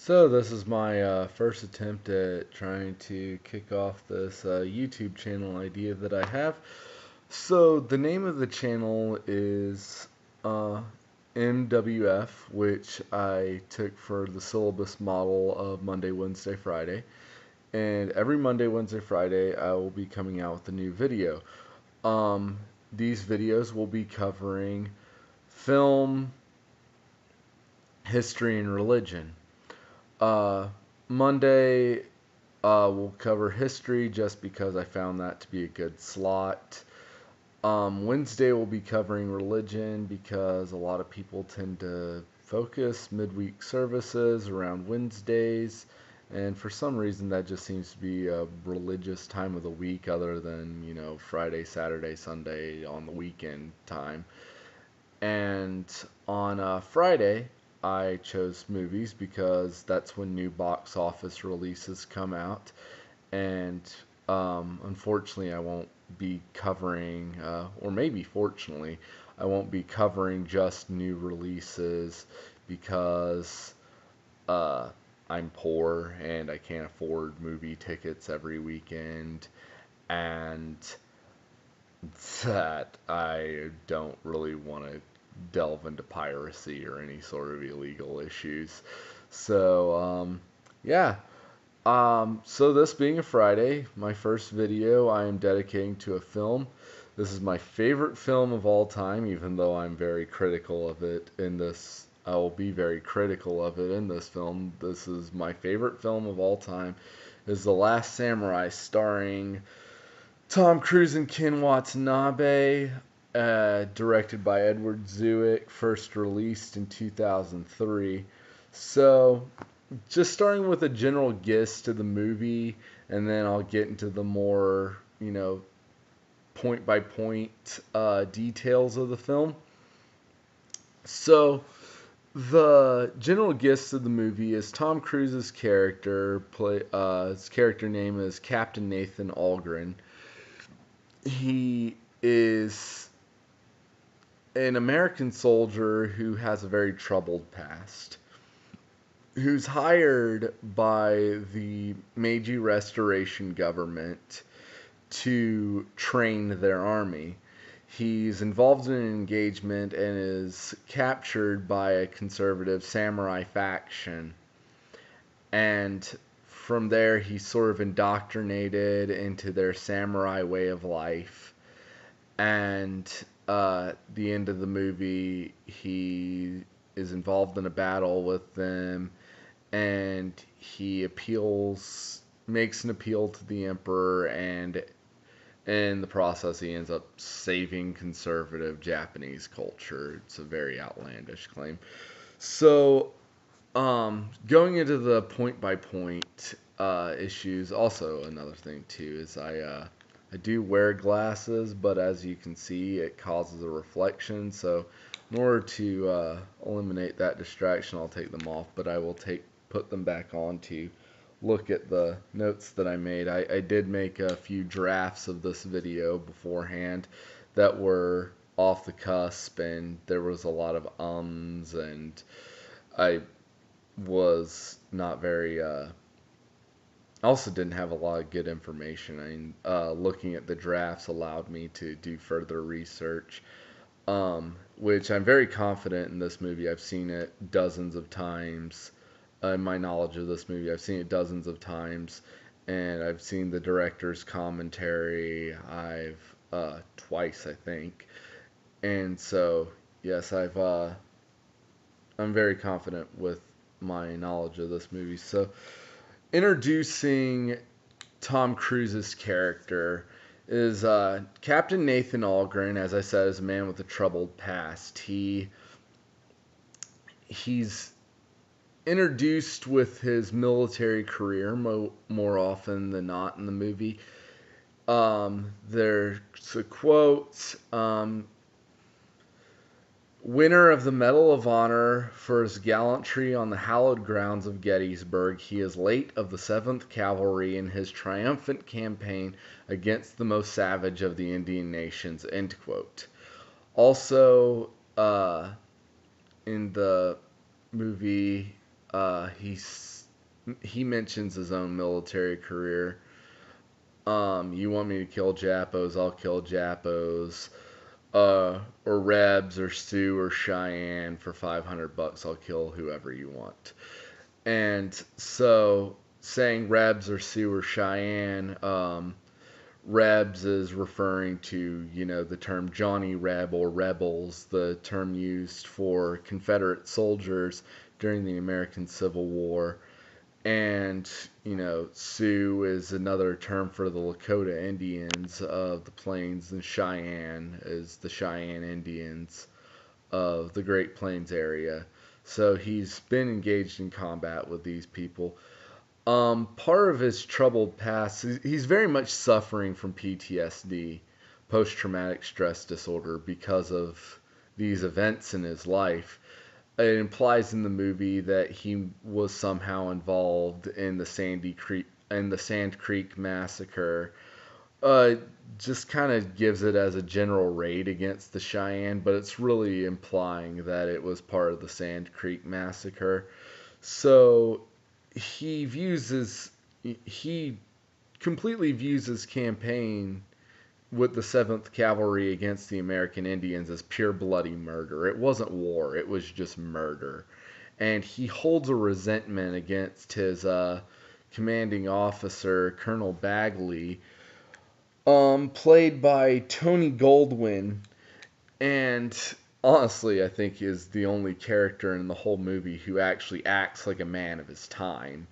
So this is my first attempt at trying to kick off this YouTube channel idea that I have. So the name of the channel is uh, MWF, which I took for the syllabus model of Monday, Wednesday, Friday. And every Monday, Wednesday, Friday, I will be coming out with a new video. Um, these videos will be covering film, history, and religion. Uh, Monday, we'll cover history just because I found that to be a good slot. Wednesday, we'll be covering religion because a lot of people tend to focus midweek services around Wednesdays. And for some reason, that just seems to be a religious time of the week other than, Friday, Saturday, Sunday on the weekend time. And on Friday, I chose movies because that's when new box office releases come out. And unfortunately, I won't be covering, or maybe fortunately, I won't be covering just new releases because uh, I'm poor and I can't afford movie tickets every weekend. And that I don't really want to delve into piracy or any sort of illegal issues. So, yeah. So this being a Friday, my first video I am dedicating to a film. This is my favorite film of all time, even though I'm very critical of it in this. I will be very critical of it in this film. This is my favorite film of all time. It is The Last Samurai, starring Tom Cruise and Ken Watanabe, directed by Edward Zwick, first released in 2003. So, just starting with a general gist of the movie, and then I'll get into the more, point by point details of the film. So, the general gist of the movie is Tom Cruise's character, his character name is Captain Nathan Algren. He is an American soldier who has a very troubled past, who's hired by the Meiji Restoration government to train their army. He's involved in an engagement and is captured by a conservative samurai faction. And from there, he's sort of indoctrinated into their samurai way of life. And the end of the movie, he is involved in a battle with them, and he makes an appeal to the emperor, and in the process, he ends up saving conservative Japanese culture. It's a very outlandish claim. So, going into the point by point issues, also another thing too is I do wear glasses, but as you can see, it causes a reflection. So, in order to eliminate that distraction, I'll take them off, but I will put them back on to look at the notes that I made. I did make a few drafts of this video beforehand that were off the cusp, and there was a lot of ums, and I was not very I also didn't have a lot of good information. Looking at the drafts allowed me to do further research, which I'm very confident in this movie. I've seen it dozens of times. In my knowledge of this movie, I've seen it dozens of times, and I've seen the director's commentary. I've twice, I think, and so yes, I'm very confident with my knowledge of this movie. So, introducing Tom Cruise's character is Captain Nathan Algren. As I said, is a man with a troubled past. He's introduced with his military career more often than not in the movie. There's a quote. Winner of the Medal of Honor for his gallantry on the hallowed grounds of Gettysburg, he is late of the 7th Cavalry in his triumphant campaign against the most savage of the Indian nations. End quote. Also, in the movie, he he mentions his own military career. You want me to kill Japos? I'll kill Japos. Or Rebs or Sioux or Cheyenne for $500. I'll kill whoever you want. And so saying Rebs or Sioux or Cheyenne, Rebs is referring to, the term Johnny Reb or rebels, the term used for Confederate soldiers during the American Civil War. And, Sioux is another term for the Lakota Indians of the Plains, and Cheyenne is the Cheyenne Indians of the Great Plains area. So he's been engaged in combat with these people. Part of his troubled past, he's very much suffering from PTSD, post traumatic stress disorder, because of these events in his life. It implies in the movie that he was somehow involved in the Sand Creek massacre. Uh, just kind of gives it as a general raid against the Cheyenne, but it's really implying that it was part of the Sand Creek massacre. So he completely views his campaign with the 7th Cavalry against the American Indians as pure bloody murder. It wasn't war, it was just murder. And he holds a resentment against his commanding officer, Colonel Bagley, played by Tony Goldwyn. And honestly, I think is the only character in the whole movie who actually acts like a man of his time.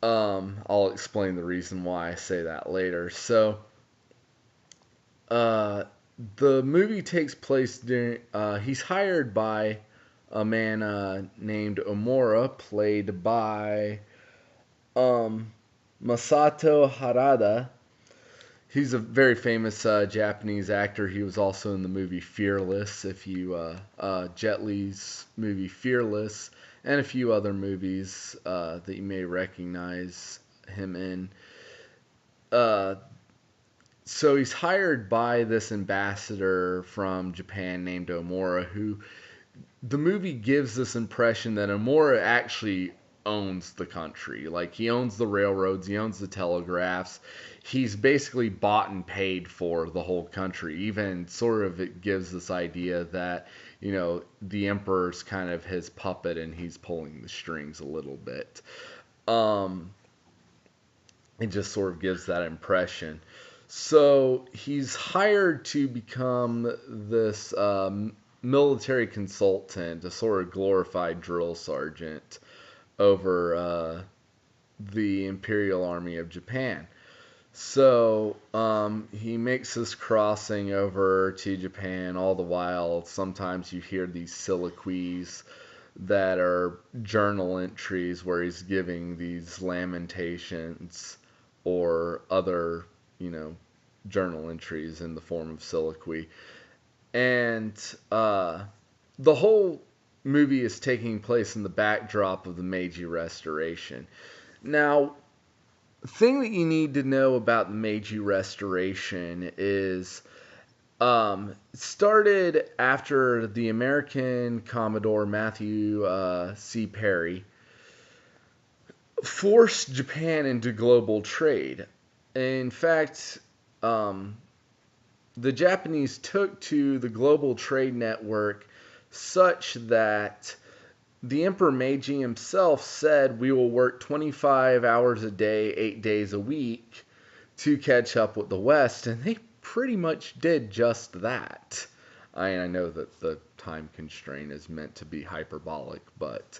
I'll explain the reason why I say that later. So, the movie takes place during. He's hired by a man named Omura, played by Masato Harada. He's a very famous Japanese actor. He was also in the movie Fearless, Jet Li's movie Fearless, and a few other movies that you may recognize him in. So he's hired by this ambassador from Japan named Omura, who the movie gives this impression that Omura actually owns the country. Like, he owns the railroads, he owns the telegraphs. He's basically bought and paid for the whole country. Even sort of it gives this idea that, the emperor's kind of his puppet and he's pulling the strings a little bit. It just sort of gives that impression. So he's hired to become this military consultant, a sort of glorified drill sergeant over the Imperial Army of Japan. So he makes this crossing over to Japan. All the while, sometimes you hear these soliloquies that are journal entries where he's giving these lamentations or other, journal entries in the form of soliloquy. And the whole movie is taking place in the backdrop of the Meiji Restoration. Now, the thing that you need to know about the Meiji Restoration is it started after the American Commodore Matthew C. Perry forced Japan into global trade. In fact, the Japanese took to the global trade network such that the Emperor Meiji himself said, "We will work 25 hours a day, 8 days a week to catch up with the West," and they pretty much did just that. I know that the time constraint is meant to be hyperbolic, but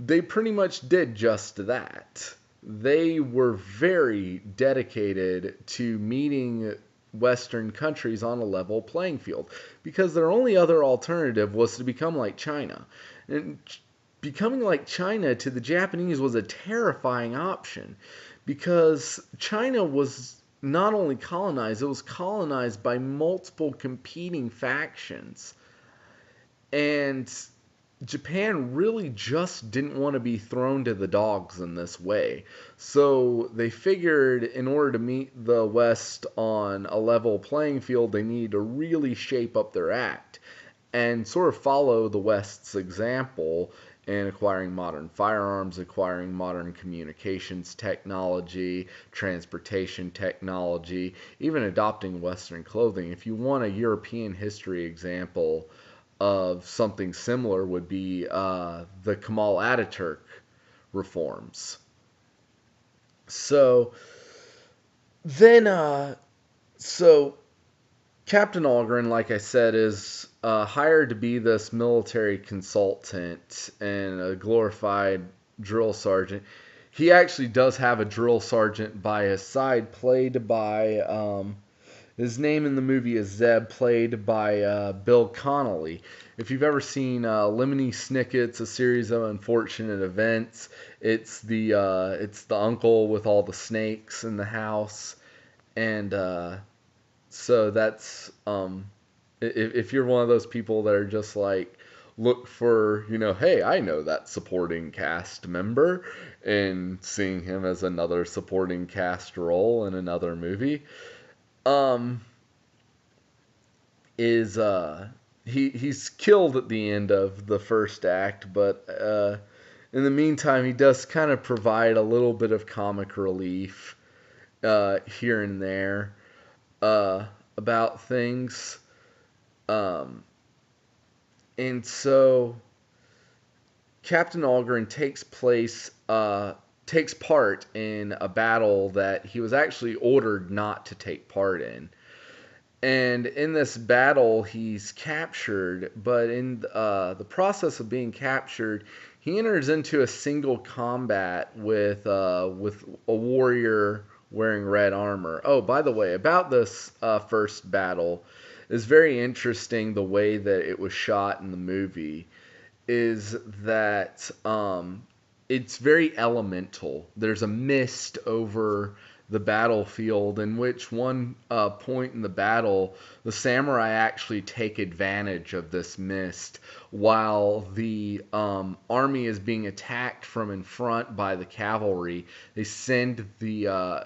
they pretty much did just that. They were very dedicated to meeting Western countries on a level playing field, because their only other alternative was to become like China. And becoming like China to the Japanese was a terrifying option, because China was not only colonized, it was colonized by multiple competing factions. And Japan really just didn't want to be thrown to the dogs in this way. So they figured in order to meet the West on a level playing field, they needed to really shape up their act and sort of follow the West's example and acquiring modern firearms, acquiring modern communications technology, transportation technology, even adopting Western clothing. If you want a European history example of something similar, would be the Kemal Ataturk reforms. So then, so Captain Algren, like I said, is hired to be this military consultant and a glorified drill sergeant. He actually does have a drill sergeant by his side, played by his name in the movie is Zeb, played by Bill Connolly. If you've ever seen Lemony Snicket's A Series of Unfortunate Events, it's the uncle with all the snakes in the house, and so that's if you're one of those people that are just like look for, hey, I know that supporting cast member, and seeing him as another supporting cast role in another movie, um, is he's killed at the end of the first act, but in the meantime, he does kind of provide a little bit of comic relief here and there about things. Um, and so Captain Algren takes part in a battle that he was actually ordered not to take part in. And in this battle, he's captured, but in the process of being captured, he enters into a single combat with a warrior wearing red armor. Oh, by the way, about this first battle, is very interesting. The way that it was shot in the movie is that it's very elemental. There's a mist over the battlefield, in which one point in the battle, the samurai actually take advantage of this mist while the army is being attacked from in front by the cavalry. They send the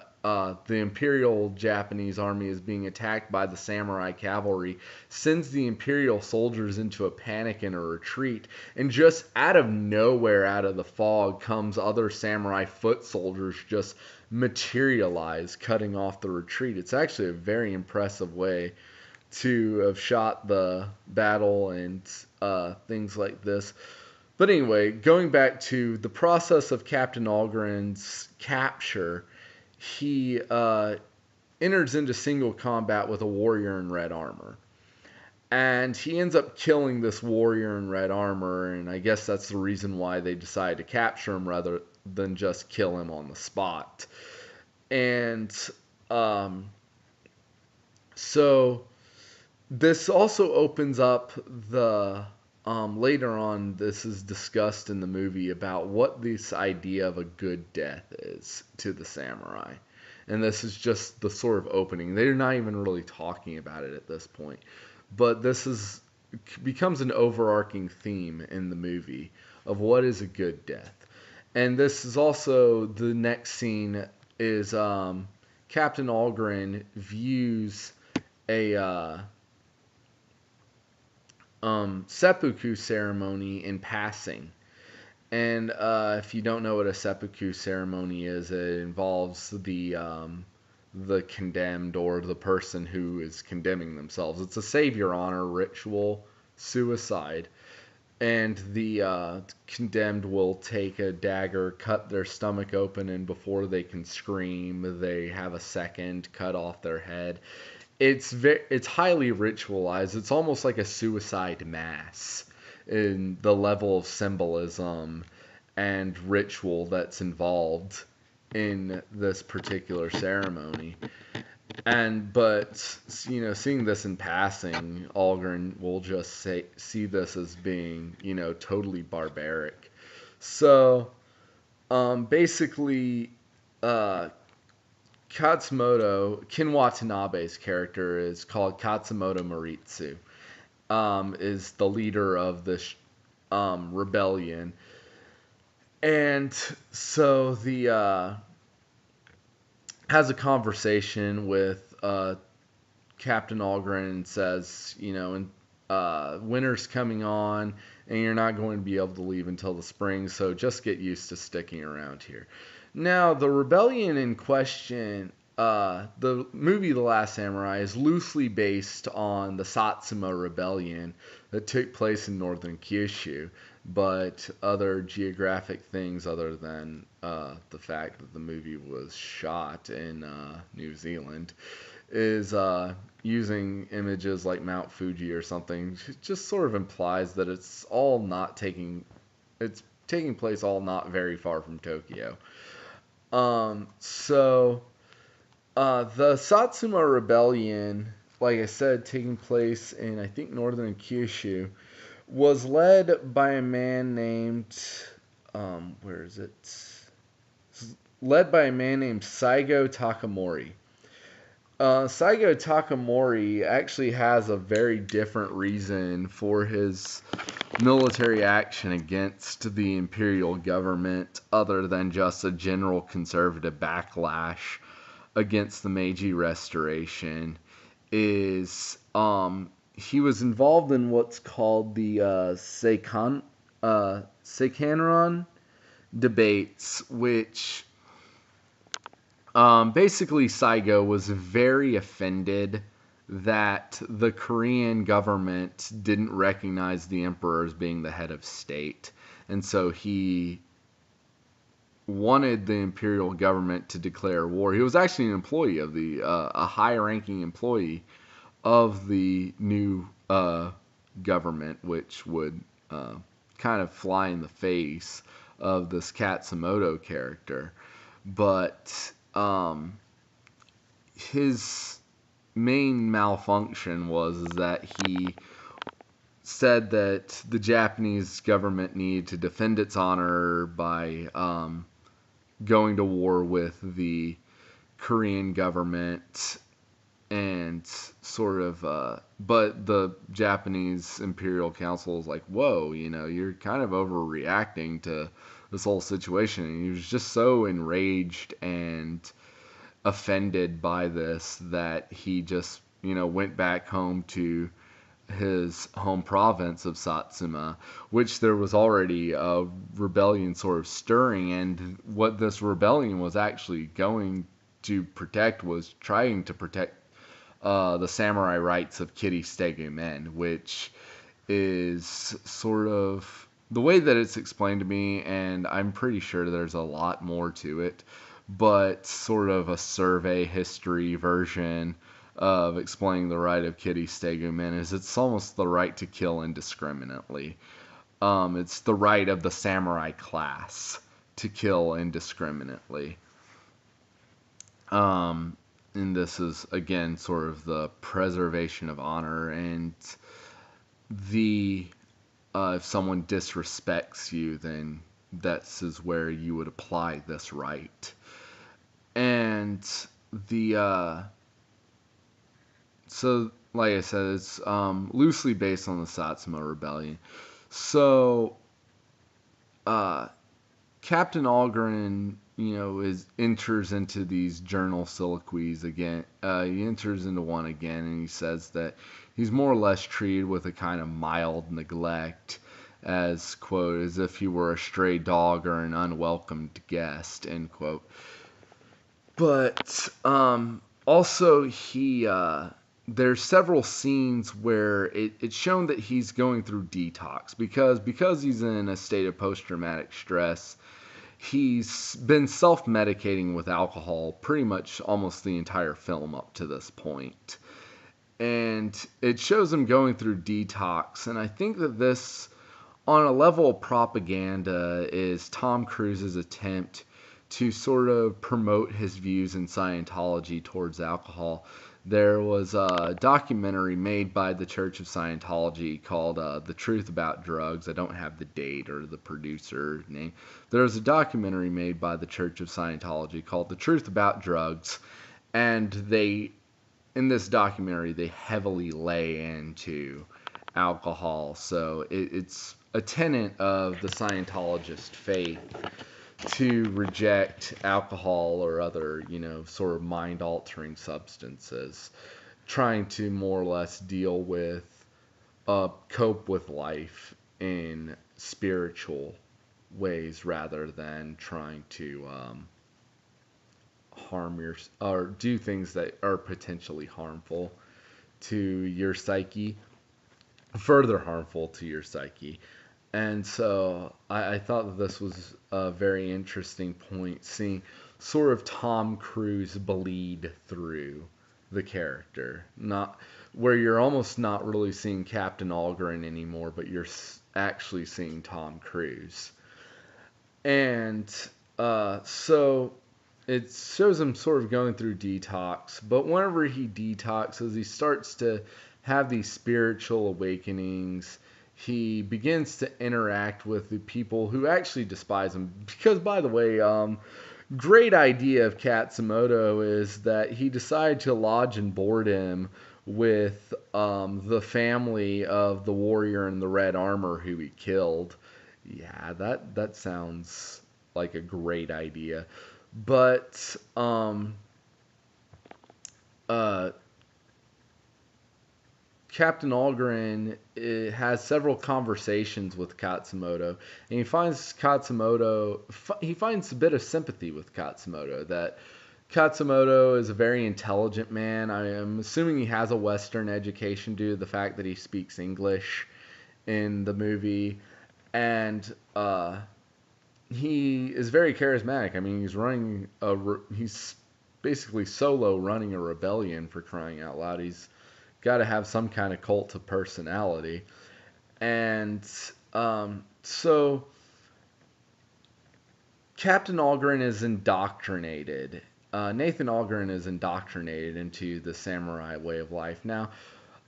Imperial Japanese army is being attacked by the samurai cavalry, sends the Imperial soldiers into a panic and a retreat, and just out of nowhere, out of the fog, comes other samurai foot soldiers just materialize, cutting off the retreat. It's actually a very impressive way to have shot the battle and things like this. But anyway, going back to the process of Captain Algren's capture, he enters into single combat with a warrior in red armor. And he ends up killing this warrior in red armor, and I guess that's the reason why they decide to capture him rather than just kill him on the spot. And so this also opens up the later on, this is discussed in the movie about what this idea of a good death is to the samurai. And this is just the sort of opening. They're not even really talking about it at this point. But this becomes an overarching theme in the movie of what is a good death. And this is also, the next scene is Captain Algren views a seppuku ceremony in passing. And if you don't know what a seppuku ceremony is, it involves the condemned or the person who is condemning themselves. It's a save your honor ritual suicide. And the condemned will take a dagger, cut their stomach open, and before they can scream, they have a second, cut off their head. It's highly ritualized. It's almost like a suicide mass in the level of symbolism and ritual that's involved in this particular ceremony. But seeing this in passing, Algren will just see this as being, totally barbaric. So basically, Ken Watanabe's character is called Katsumoto Maritsu, is the leader of this rebellion. And so the has a conversation with Captain Algren and says, winter's coming on, and you're not going to be able to leave until the spring, so just get used to sticking around here. Now, the rebellion in question, the movie The Last Samurai, is loosely based on the Satsuma Rebellion that took place in northern Kyushu, but other geographic things other than the fact that the movie was shot in New Zealand is using images like Mount Fuji or something. Just sort of implies that it's taking place all not very far from Tokyo. The Satsuma Rebellion, like I said, taking place in, I think, northern Kyushu, was led by a man named, where is it? Led by a man named Saigo Takamori. Saigo Takamori actually has a very different reason for his military action against the imperial government other than just a general conservative backlash against the Meiji Restoration. He was involved in what's called the Seikanron debates, which basically Saigo was very offended that the Korean government didn't recognize the emperor as being the head of state. And so he wanted the imperial government to declare war. He was actually an employee of a high-ranking employee of the new government, which would kind of fly in the face of this Katsumoto character. But his main malfunction was that he said that the Japanese government needed to defend its honor by going to war with the Korean government and but the Japanese Imperial Council was like, whoa, you're kind of overreacting to this whole situation. And he was just so enraged and offended by this that he just, went back home to his home province of Satsuma, which there was already a rebellion sort of stirring, and what this rebellion was actually going to protect was trying to protect the samurai rights of kiri stegu men, which is sort of the way that it's explained to me, and I'm pretty sure there's a lot more to it, but sort of a survey history version of explaining the right of kiri stegu men is it's almost the right to kill indiscriminately. It's the right of the samurai class to kill indiscriminately. And this is, again, sort of the preservation of honor, and if someone disrespects you, then this is where you would apply this right. And so, like I said, it's loosely based on the Satsuma Rebellion. So, Captain Algren, enters into these journal soliloquies again. He enters into one again, and he says that he's more or less treated with a kind of mild neglect, as, quote, as if he were a stray dog or an unwelcomed guest, end quote. But also there's several scenes where it's shown that he's going through detox because he's in a state of post-traumatic stress. He's been self-medicating with alcohol pretty much almost the entire film up to this point. And it shows him going through detox. And I think that this, on a level of propaganda, is Tom Cruise's attempt to sort of promote his views in Scientology towards alcohol. There was a documentary made by the Church of Scientology called The Truth About Drugs. I don't have the date or the producer name. There was a documentary made by the Church of Scientology called The Truth About Drugs, and in this documentary, they heavily lay into alcohol. So it's a tenet of the Scientologist faith to reject alcohol or other, sort of mind-altering substances, trying to more or less deal with cope with life in spiritual ways rather than trying to harm your or do things that are potentially harmful to your psyche, further harmful to your psyche. And so I thought that this was a very interesting point, seeing sort of Tom Cruise bleed through the character, not where you're almost not really seeing Captain Algren anymore, but you're actually seeing Tom Cruise. And so it shows him sort of going through detox, but whenever he detoxes, he starts to have these spiritual awakenings. He begins to interact with the people who actually despise him. Because, by the way, great idea of Katsumoto is that he decided to lodge and board him with the family of the warrior in the red armor who he killed. Yeah, that sounds like a great idea. But uh, Captain Algren has several conversations with Katsumoto, and he finds a bit of sympathy with Katsumoto. That Katsumoto is a very intelligent man. I am assuming he has a Western education due to the fact that he speaks English in the movie, and he is very charismatic. I mean, he's basically solo running a rebellion, for crying out loud. He's got to have some kind of cult of personality. And so Captain Algren is indoctrinated. Nathan Algren is indoctrinated into the samurai way of life. Now,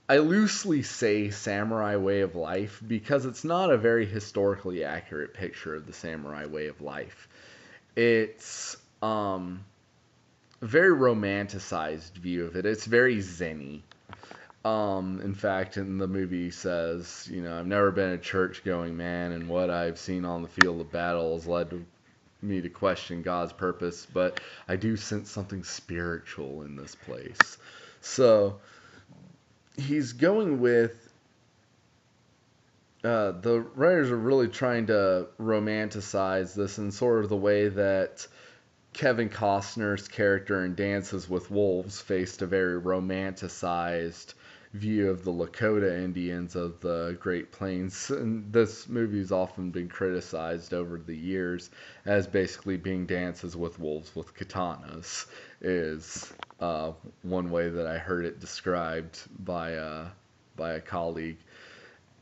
I loosely say samurai way of life because it's not a very historically accurate picture of the samurai way of life. It's a very romanticized view of it. It's very zen-y. In fact, in the movie, he says, I've never been a church-going man, and what I've seen on the field of battle has led me to question God's purpose, but I do sense something spiritual in this place. So he's going with the writers are really trying to romanticize this in sort of the way that Kevin Costner's character in Dances with Wolves faced a very romanticized view of the Lakota Indians of the Great Plains. And this movie has often been criticized over the years as basically being Dances with Wolves with katanas, is one way that I heard it described by a colleague.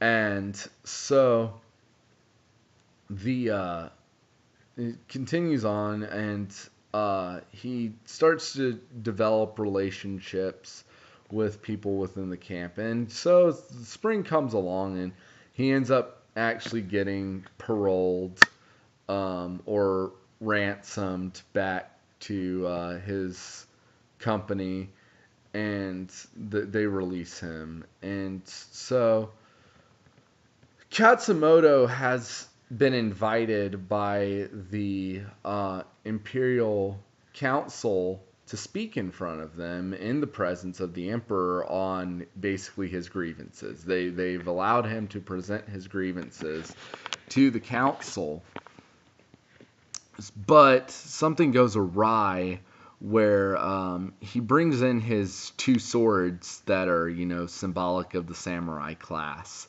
And so it continues on, and he starts to develop relationships with people within the camp. And so spring comes along, and he ends up actually getting paroled or ransomed back to his company, and they release him. And so Katsumoto has been invited by the Imperial Council to speak in front of them in the presence of the Emperor on basically his grievances. They've allowed him to present his grievances to the council, but something goes awry where he brings in his two swords that are, symbolic of the samurai class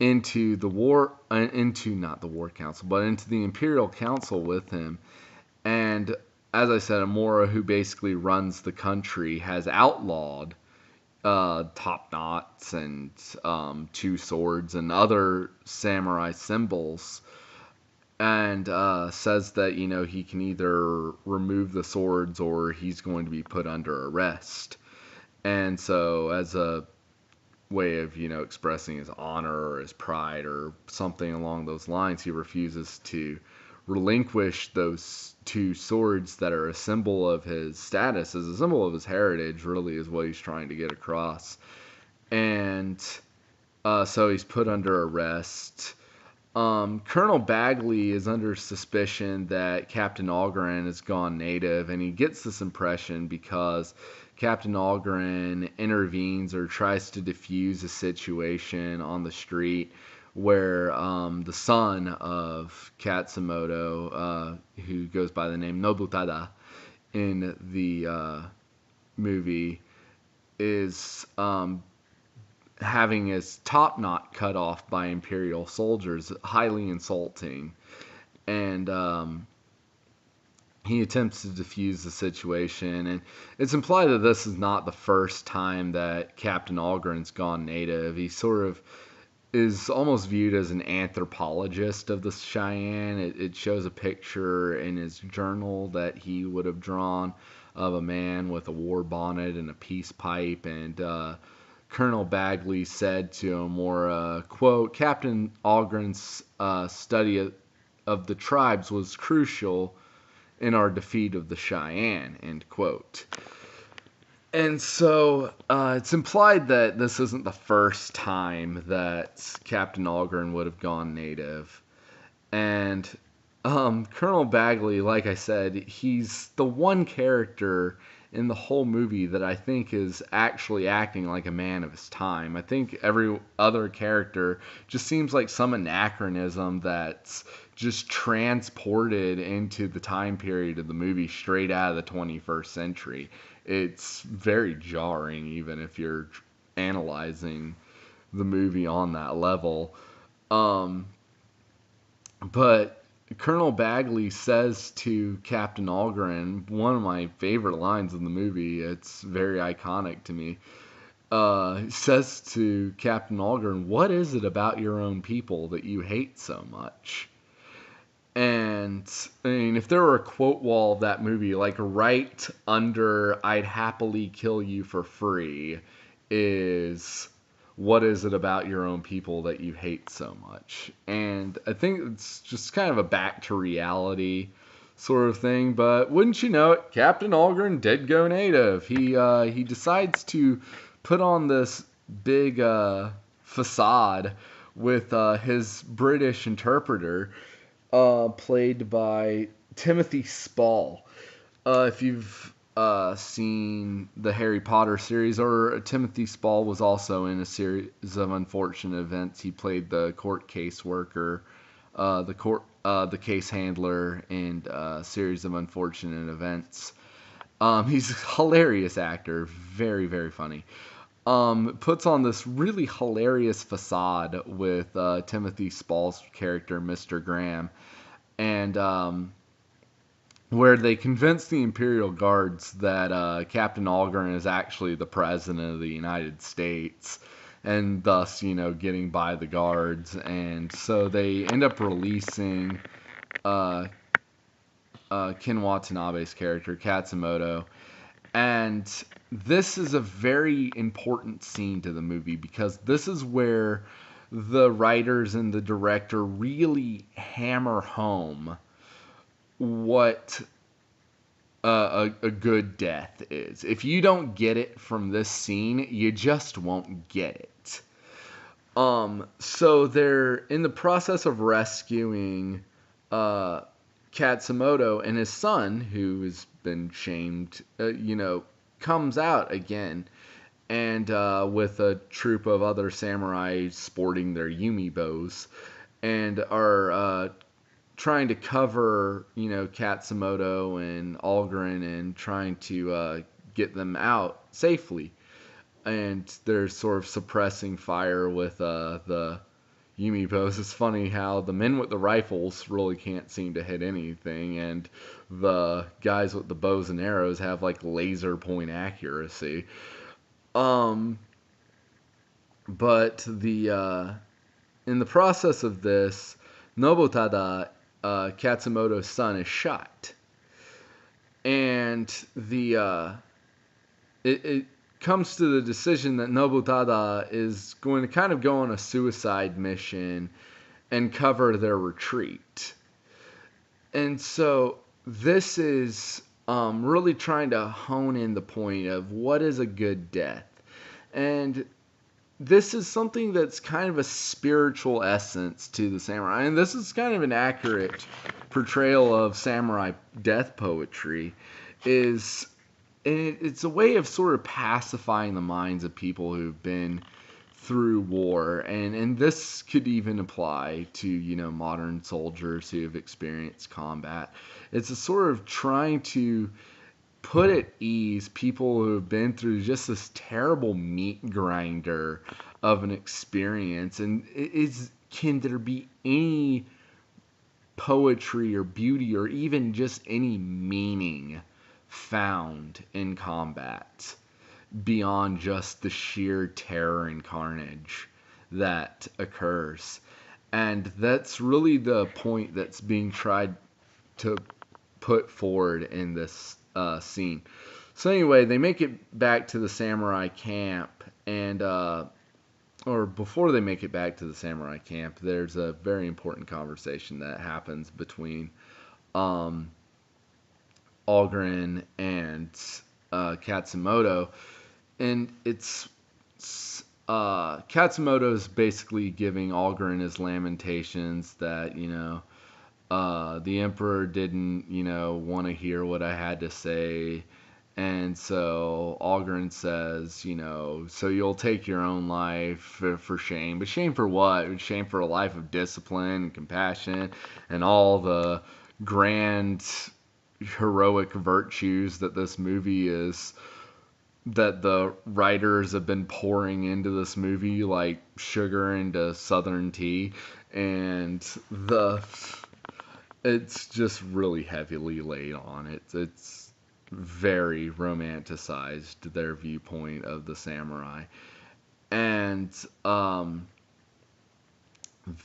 into the not the war council, but into the Imperial Council with him. And as I said, Amora, who basically runs the country, has outlawed top knots and two swords and other samurai symbols, and says that he can either remove the swords or he's going to be put under arrest. And so, as a way of expressing his honor or his pride or something along those lines, he refuses to relinquish those two swords that are a symbol of his status, as a symbol of his heritage, really, is what he's trying to get across. And so he's put under arrest. Colonel Bagley is under suspicion that Captain Algren has gone native, and he gets this impression because Captain Algren intervenes or tries to defuse a situation on the street where the son of Katsumoto, who goes by the name Nobutada in the movie, is having his top knot cut off by Imperial soldiers, highly insulting. And he attempts to defuse the situation. And it's implied that this is not the first time that Captain Algren's gone native. He sort of is almost viewed as an anthropologist of the Cheyenne. It shows a picture in his journal that he would have drawn of a man with a war bonnet and a peace pipe, and Colonel Bagley said to him, or quote, Captain Algren's study of the tribes was crucial in our defeat of the Cheyenne, end quote. And so it's implied that this isn't the first time that Captain Algren would have gone native. And Colonel Bagley, like I said, he's the one character in the whole movie that I think is actually acting like a man of his time. I think every other character just seems like some anachronism that's just transported into the time period of the movie straight out of the 21st century. It's very jarring, even if you're analyzing the movie on that level. But Colonel Bagley says to Captain Algren, one of my favorite lines in the movie, it's very iconic to me, says to Captain Algren, what is it about your own people that you hate so much? And, I mean, if there were a quote wall of that movie, like right under I'd happily kill you for free, is what is it about your own people that you hate so much? And I think it's just kind of a back to reality sort of thing. But wouldn't you know it, Captain Algren did go native. He decides to put on this big facade with his British interpreter, played by Timothy Spall. If you've seen the Harry Potter series, or Timothy Spall was also in a series of unfortunate events. He played the court caseworker, the case handler in a series of unfortunate events. He's a hilarious actor, very, very funny. Puts on this really hilarious facade with Timothy Spall's character, Mr. Graham, and where they convince the Imperial Guards that Captain Algren is actually the President of the United States, and thus, getting by the guards. And so they end up releasing Ken Watanabe's character, Katsumoto. And this is a very important scene to the movie, because this is where the writers and the director really hammer home what a good death is. If you don't get it from this scene, you just won't get it. So they're in the process of rescuing Katsumoto, and his son, who has been shamed, comes out again, and with a troop of other samurai sporting their Yumi bows, and are trying to cover, Katsumoto and Algren, and trying to get them out safely. And they're sort of suppressing fire with the Yumi bows. It's funny how the men with the rifles really can't seem to hit anything, and the guys with the bows and arrows have like laser point accuracy. But in the process of this, Nobutada, Katsumoto's son, is shot, and it comes to the decision that Nobutada is going to kind of go on a suicide mission and cover their retreat. And so this is really trying to hone in the point of what is a good death. And this is something that's kind of a spiritual essence to the samurai, and this is kind of an accurate portrayal of samurai death poetry. Is it's a way of sort of pacifying the minds of people who've been through war, and this could even apply to modern soldiers who have experienced combat. It's a sort of trying to put at ease people who have been through just this terrible meat grinder of an experience. And can there be any poetry or beauty or even just any meaning found in combat beyond just the sheer terror and carnage that occurs? And that's really the point that's being tried to put forward in this scene. So anyway, they make it back to the samurai camp, and or before they make it back to the samurai camp, there's a very important conversation that happens between Algren and Katsumoto, and it's Katsumoto's basically giving Algren his lamentations that the emperor didn't want to hear what I had to say. And so Algren says, so you'll take your own life for shame. But shame for what? Shame for a life of discipline and compassion and all the grand heroic virtues that this movie is, that the writers have been pouring into this movie like sugar into Southern tea. And it's just really heavily laid on it. It's very romanticized, their viewpoint of the samurai. And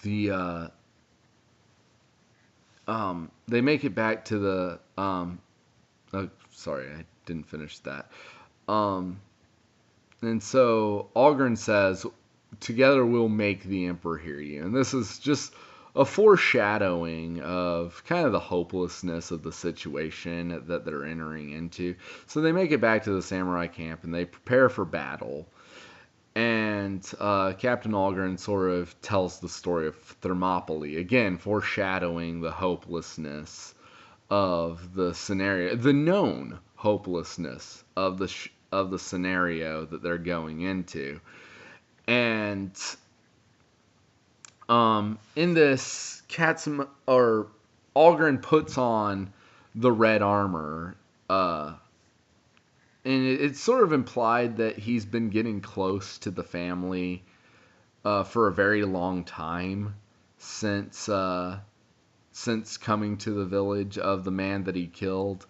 the they make it back to the oh, sorry, I didn't finish that. And so Algren says, together we'll make the emperor hear you. And this is just a foreshadowing of kind of the hopelessness of the situation that they're entering into. So they make it back to the samurai camp and they prepare for battle. And Captain Algren sort of tells the story of Thermopylae, again foreshadowing the hopelessness of the scenario, the known hopelessness of the scenario that they're going into. And in this, Algren puts on the red armor, and it's sort of implied that he's been getting close to the family for a very long time since coming to the village of the man that he killed.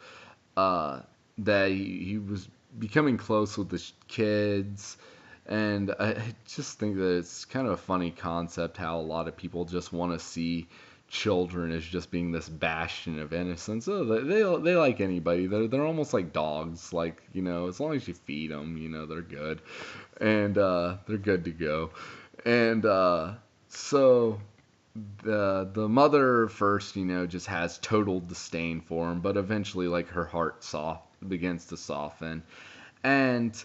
That he was becoming close with the kids. And I just think that it's kind of a funny concept how a lot of people just want to see children as just being this bastion of innocence. Oh, they like anybody. They're almost like dogs. Like, as long as you feed them, they're good. And they're good to go. And so the mother first, just has total disdain for him, but eventually, like, her heart begins to soften. And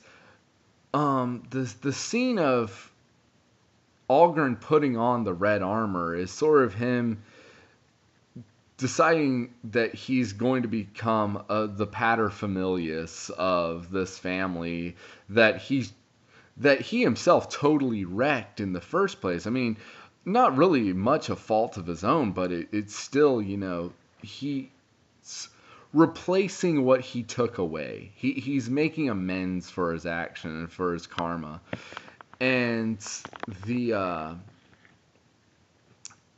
the scene of Algren putting on the red armor is sort of him deciding that he's going to become the paterfamilias of this family that he himself totally wrecked in the first place. I mean, not really much a fault of his own, but it's still, he's replacing what he took away. He's making amends for his action and for his karma. And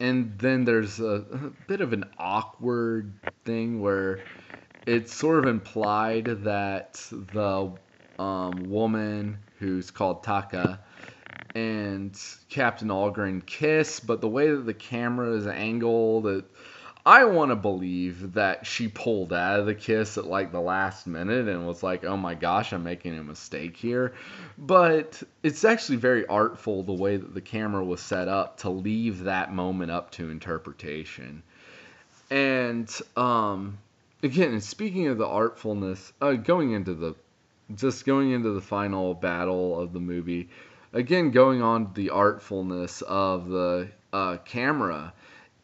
and then there's a bit of an awkward thing where it's sort of implied that the woman who's called Taka and Captain Algren kiss, but the way that the camera is angled, I want to believe that she pulled out of the kiss at like the last minute and was like, oh my gosh, I'm making a mistake here. But it's actually very artful the way that the camera was set up to leave that moment up to interpretation. And again, speaking of the artfulness, going into the final battle of the movie, again, going on the artfulness of the camera,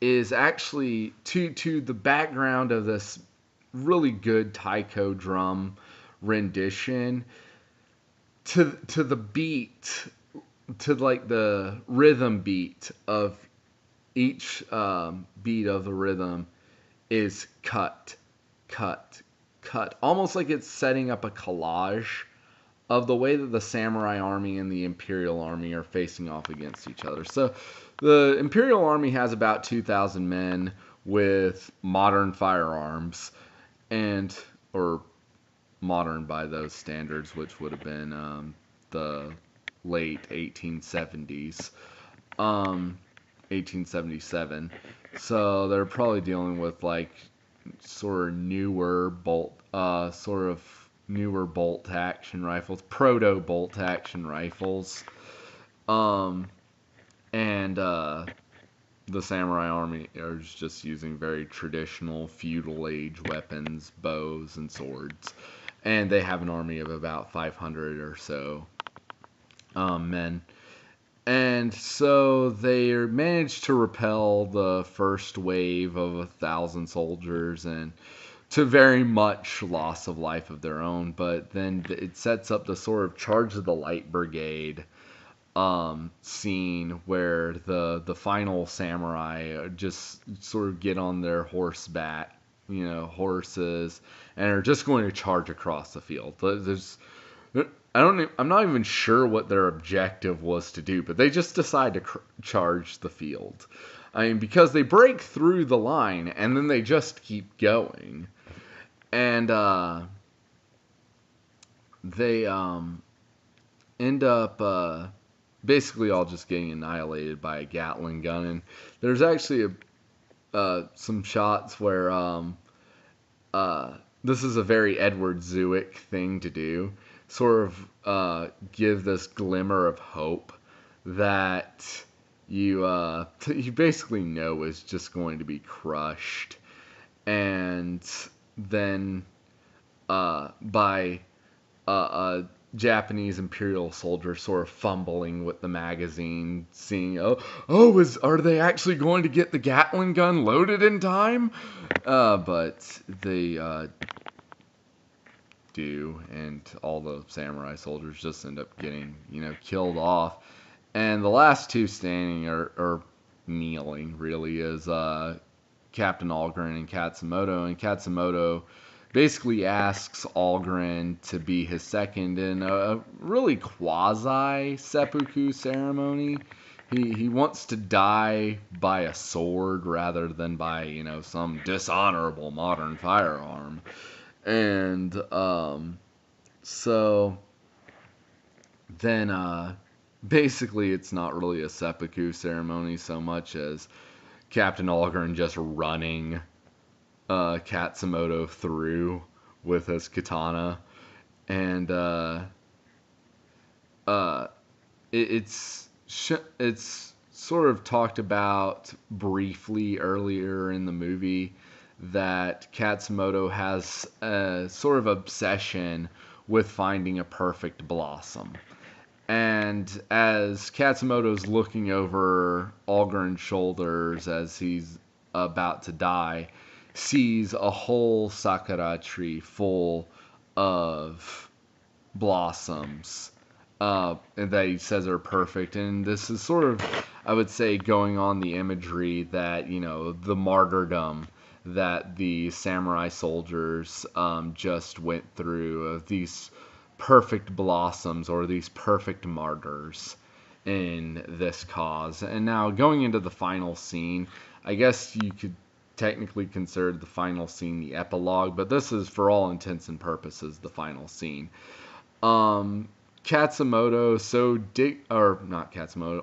is actually to the background of this really good taiko drum rendition, to the beat, to like the rhythm beat of each beat of the rhythm is cut, cut, cut, almost like it's setting up a collage of the way that the samurai army and the imperial army are facing off against each other. So the imperial army has about 2,000 men with modern firearms, and or modern by those standards, which would have been the late 1870s, 1877. So they're probably dealing with like sort of newer bolt action rifles, proto bolt action rifles, um, and the samurai army are just using very traditional feudal age weapons, bows and swords, and they have an army of about 500 or so men. And so they managed to repel the first wave of 1,000 soldiers, and to very much loss of life of their own. But then it sets up the sort of Charge of the Light Brigade scene where the final samurai just sort of get on their horses, and are just going to charge across the field. I'm not even sure what their objective was to do, but they just decide to charge the field. I mean, because they break through the line and then they just keep going. And they end up basically all just getting annihilated by a Gatling gun. And there's actually some shots where this is a very Edward Zwick thing to do. Sort of give this glimmer of hope that you basically know is just going to be crushed, and then by a Japanese imperial soldier sort of fumbling with the magazine, seeing are they actually going to get the Gatling gun loaded in time? But they do, and all the samurai soldiers just end up getting killed off, and the last two standing are kneeling really is Captain Algren and Katsumoto. And Katsumoto basically asks Algren to be his second in a really quasi seppuku ceremony. He wants to die by a sword rather than by some dishonorable modern firearm. And so then basically it's not really a seppuku ceremony so much as Captain Algren just running Katsumoto through with his katana. And it's sort of talked about briefly earlier in the movie that Katsumoto has a sort of obsession with finding a perfect blossom. And as Katsumoto's looking over Algren's shoulders as he's about to die, sees a whole sakura tree full of blossoms, and that he says are perfect. And this is sort of, I would say, going on the imagery that, the martyrdom that the samurai soldiers just went through, of these perfect blossoms or these perfect martyrs in this cause. And now going into the final scene, I guess you could technically consider the final scene the epilogue, but this is for all intents and purposes the final scene. Katsumoto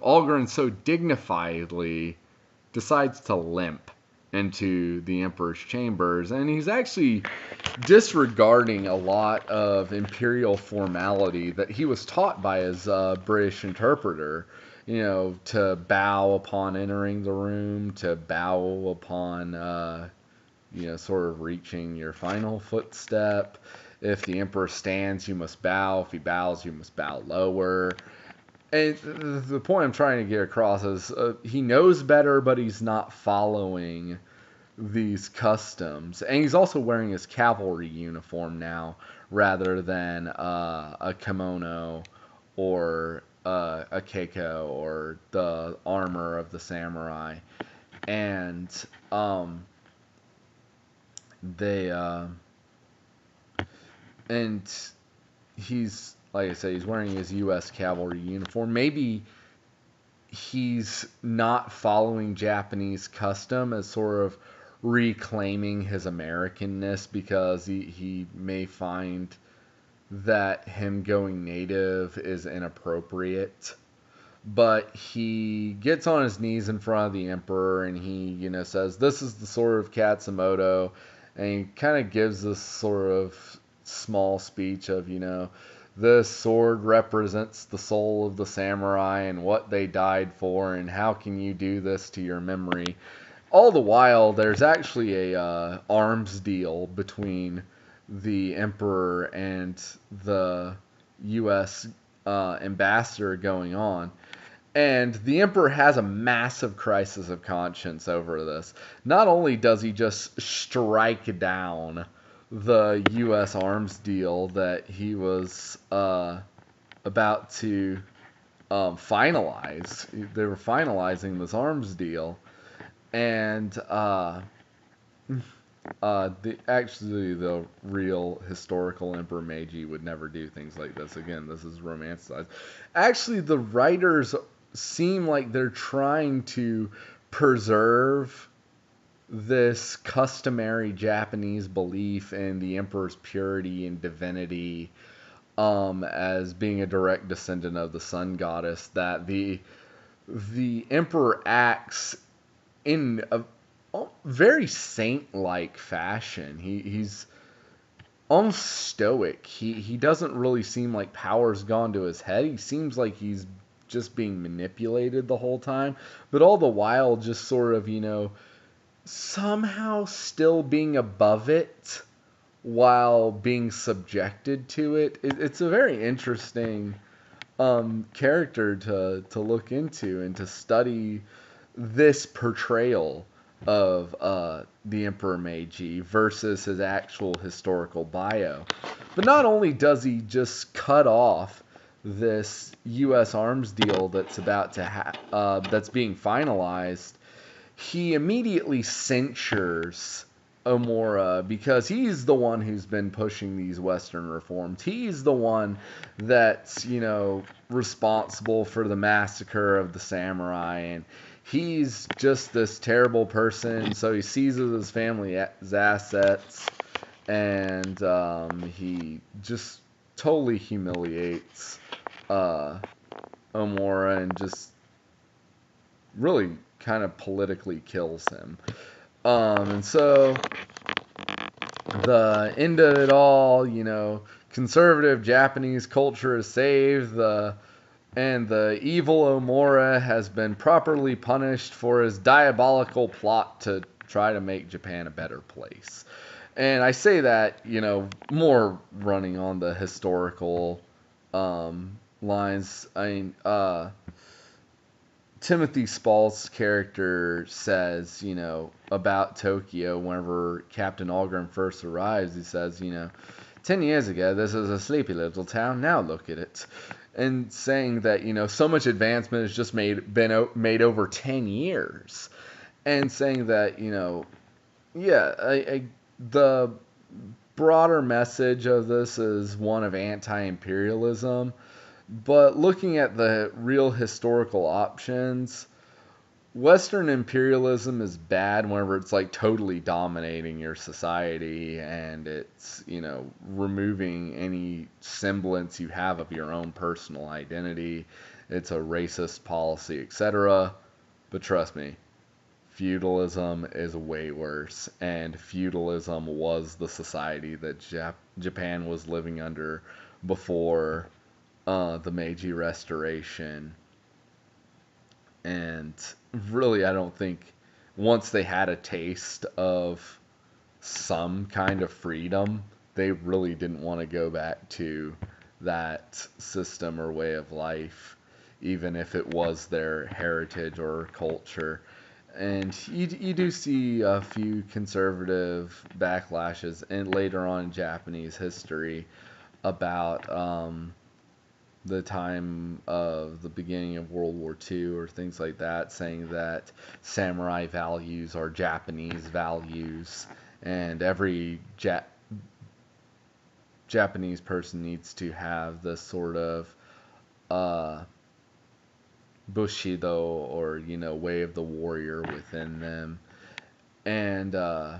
Algren so dignifiedly decides to limp into the Emperor's chambers, and he's actually disregarding a lot of imperial formality that he was taught by his British interpreter. To bow upon entering the room, to bow upon, sort of reaching your final footstep. If the Emperor stands, you must bow. If he bows, you must bow lower. And the point I'm trying to get across is he knows better, but he's not following these customs. And he's also wearing his cavalry uniform now rather than a kimono or a keiko or the armor of the samurai. And they and he's like I said, he's wearing his U.S. cavalry uniform. Maybe he's not following Japanese custom as sort of reclaiming his Americanness because he may find that him going native is inappropriate. But he gets on his knees in front of the emperor and he, says, "This is the sword of Katsumoto," and he kind of gives this sort of small speech of, this sword represents the soul of the samurai and what they died for, and how can you do this to your memory? All the while, there's actually a arms deal between the emperor and the U.S. Ambassador going on. And the emperor has a massive crisis of conscience over this. Not only does he just strike down the U.S. arms deal that he was about to finalize, they were finalizing this arms deal, and the real historical Emperor Meiji would never do things like this. Again, this is romanticized. Actually, the writers seem like they're trying to preserve this customary Japanese belief in the emperor's purity and divinity, as being a direct descendant of the sun goddess, that the emperor acts in a very saint-like fashion. He's almost stoic. He doesn't really seem like power's gone to his head. He seems like he's just being manipulated the whole time, but all the while just sort of, somehow still being above it while being subjected to it. It's a very interesting character to look into and to study this portrayal of the Emperor Meiji versus his actual historical bio. But not only does he just cut off this U.S. arms deal that's about to that's being finalized, he immediately censures Omura because he's the one who's been pushing these Western reforms. He's the one that's, responsible for the massacre of the samurai, and he's just this terrible person, so he seizes his family's assets, and he just totally humiliates Omura and just really kind of politically kills him. And so the end of it all, conservative Japanese culture is saved, and the evil Omura has been properly punished for his diabolical plot to try to make Japan a better place. And I say that, more running on the historical lines. I mean, Timothy Spall's character says, about Tokyo whenever Captain Algren first arrives, he says, 10 years ago, this was a sleepy little town, now look at it. And saying that, so much advancement has just been made over 10 years. And saying that, the broader message of this is one of anti-imperialism. But looking at the real historical options, Western imperialism is bad whenever it's like totally dominating your society and it's, removing any semblance you have of your own personal identity. It's a racist policy, etc. But trust me, feudalism is way worse, and feudalism was the society that Japan was living under before the Meiji Restoration. And really, I don't think once they had a taste of some kind of freedom, they really didn't want to go back to that system or way of life. even if it was their heritage or culture. And you do see a few conservative backlashes and later on in Japanese history about the time of the beginning of World War II or things like that, saying that samurai values are Japanese values, and every Japanese person needs to have this sort of uh, bushido, or way of the warrior within them. And the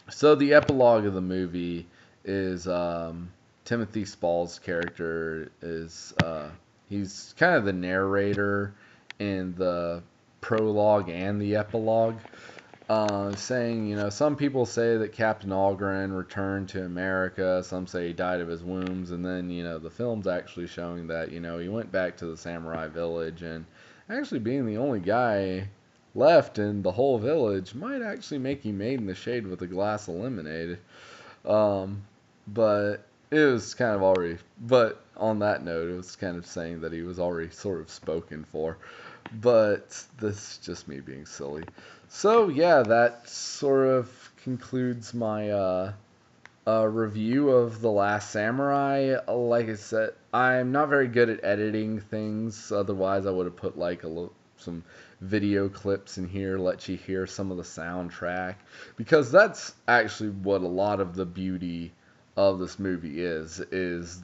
so the epilogue of the movie is Timothy Spall's character is he's kind of the narrator in the prologue and the epilogue, saying, some people say that Captain Algren returned to America, some say he died of his wounds, and then, the film's actually showing that, he went back to the samurai village, and actually being the only guy left in the whole village might actually make you made in the shade with a glass of lemonade. But it was kind of already, but on that note, it was kind of saying that he was already sort of spoken for. But this is just me being silly. So yeah, that sort of concludes my review of The Last Samurai. Like I said, I'm not very good at editing things. Otherwise, I would have put like some video clips in here, let you hear some of the soundtrack, because that's actually what a lot of the beauty of this movie is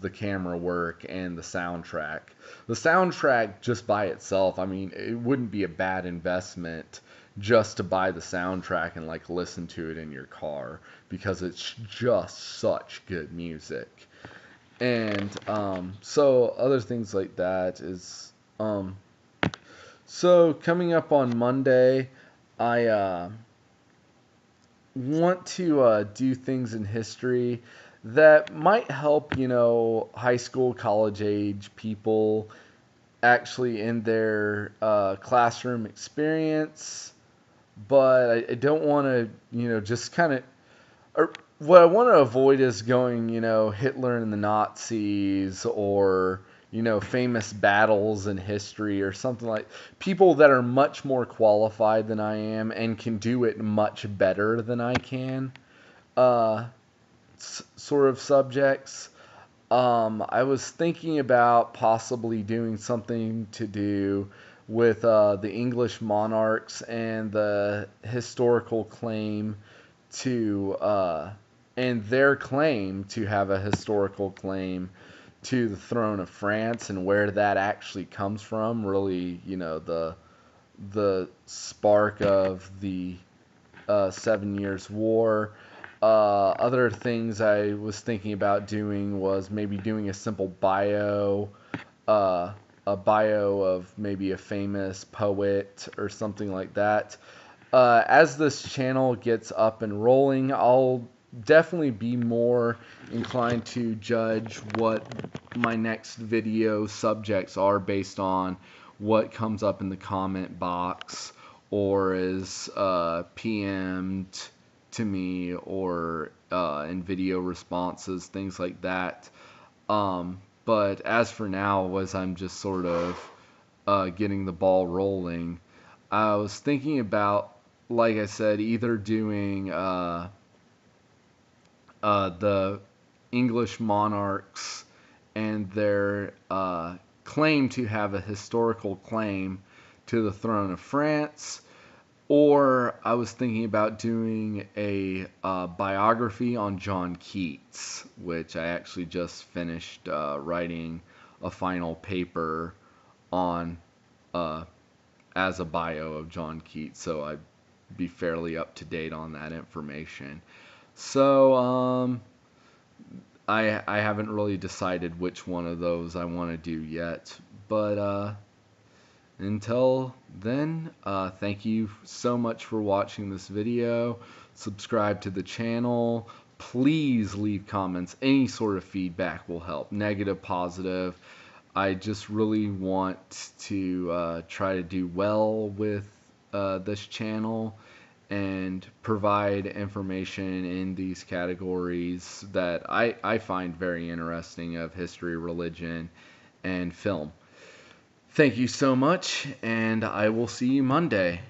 the camera work and the soundtrack. The soundtrack just by itself, I mean, it wouldn't be a bad investment just to buy the soundtrack and like listen to it in your car, because it's just such good music. And so other things like that is so coming up on Monday, I want to do things in history that might help, high school, college age people actually in their classroom experience. But I don't want to, just kind of. What I want to avoid is going, Hitler and the Nazis, or, famous battles in history or something like people that are much more qualified than I am and can do it much better than I can. Sort of subjects. I was thinking about possibly doing something to do with the English monarchs and the historical claim to and their claim to have a historical claim to the throne of France, and where that actually comes from. Really, the spark of the 7 Years' War. Other things I was thinking about doing was maybe doing a simple a bio of maybe a famous poet or something like that. As this channel gets up and rolling, I'll definitely be more inclined to judge what my next video subjects are based on what comes up in the comment box or is PM'd to me, or in video responses, things like that. But as for now, as I'm just sort of getting the ball rolling, I was thinking about, like I said, either doing the English monarchs and their claim to have a historical claim to the throne of France, or I was thinking about doing a biography on John Keats, which I actually just finished writing a final paper on as a bio of John Keats, so I'd be fairly up to date on that information. So I haven't really decided which one of those I want to do yet, but until then, thank you so much for watching this video. Subscribe to the channel. Please leave comments. Any sort of feedback will help, negative, positive. I just really want to try to do well with this channel, and provide information in these categories that I find very interesting of history, religion, and film. Thank you so much, and I will see you Monday.